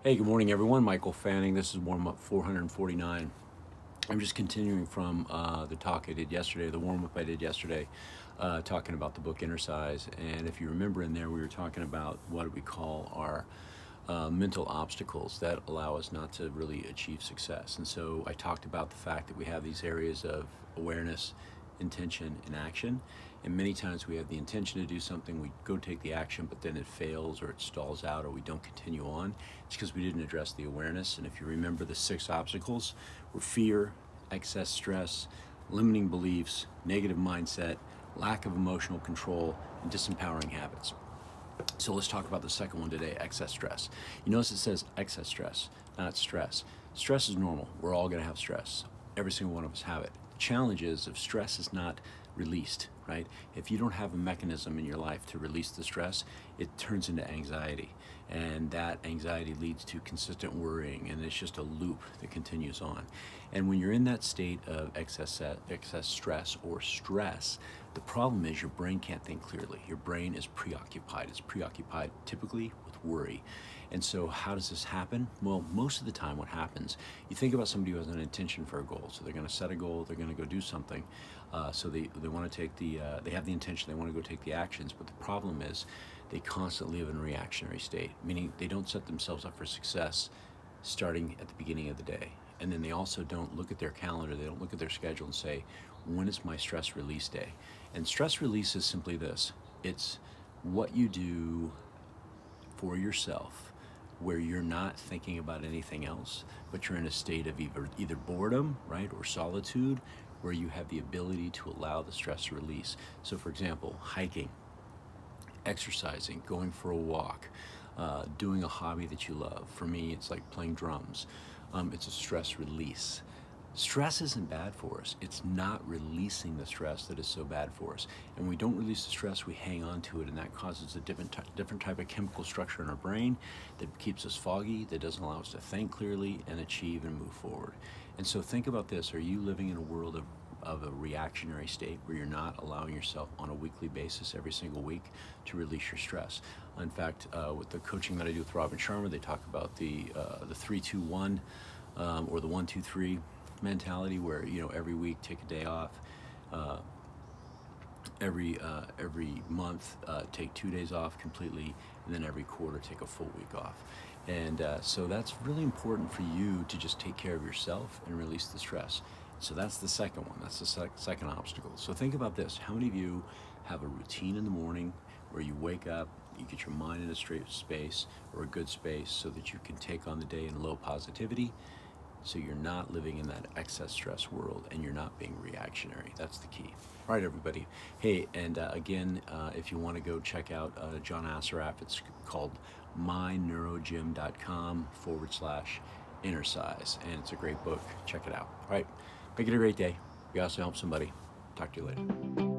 Hey, good morning, everyone. Michael Fanning. This is warm up 449. I'm just continuing from the talk I did yesterday, the warm up I did yesterday, talking about the book Inner Size. And if you remember in there, we were talking about what we call our mental obstacles that allow us not to really achieve success. And so I talked about the fact that we have these areas of awareness, intention, and action. And many times we have the intention to do something, we go take the action, but then it fails or it stalls out or we don't continue on. It's because we didn't address the awareness. And if you remember, the 6 obstacles were fear, excess stress, limiting beliefs, negative mindset, lack of emotional control, and disempowering habits. So let's talk about the second one today, excess stress. You notice it says excess stress, not stress. Stress is normal. We're all going to have stress. Every single one of us have it. The challenge is if stress is not released, right? If you don't have a mechanism in your life to release the stress, it turns into anxiety. And that anxiety leads to consistent worrying, and it's just a loop that continues on. And when you're in that state of excess stress or stress, the problem is your brain can't think clearly. Your brain is preoccupied. It's preoccupied typically with worry. And so how does this happen? Well, most of the time what happens, you think about somebody who has an intention for a goal. So they're going to set a goal, they're going to go do something. So they want to take they have the intention, they want to go take the actions. But the problem is they constantly live in a reactionary state, meaning they don't set themselves up for success starting at the beginning of the day. And then they also don't look at their calendar, they don't look at their schedule and say, when is my stress release day? And stress release is simply this. It's what you do for yourself where you're not thinking about anything else, but you're in a state of either boredom, right, or solitude, where you have the ability to allow the stress to release. So for example, hiking, exercising, going for a walk, doing a hobby that you love. For me, it's like playing drums. It's a stress release. Stress isn't bad for us. It's not releasing the stress that is so bad for us. And when we don't release the stress, we hang on to it, and that causes a different type of chemical structure in our brain that keeps us foggy, that doesn't allow us to think clearly and achieve and move forward. And so think about this. Are you living in a world of a reactionary state where you're not allowing yourself on a weekly basis every single week to release your stress? In fact, with the coaching that I do with Robin Sharma, they talk about the 3-2-1 or the 1-2-3 mentality, where every week take a day off, every month take 2 days off completely, and then every quarter take a full week off. And so that's really important for you to just take care of yourself and release the stress. So that's the second one. That's the second obstacle. So think about this. How many of you have a routine in the morning where you wake up, you get your mind in a straight space or a good space so that you can take on the day in low positivity? So you're not living in that excess stress world and you're not being reactionary. That's the key. All right, everybody. Hey, and again, if you want to go check out John Assaraf, it's called myneurogym.com/innersize. And it's a great book. Check it out. All right. Make it a great day. You also help somebody. Talk to you later.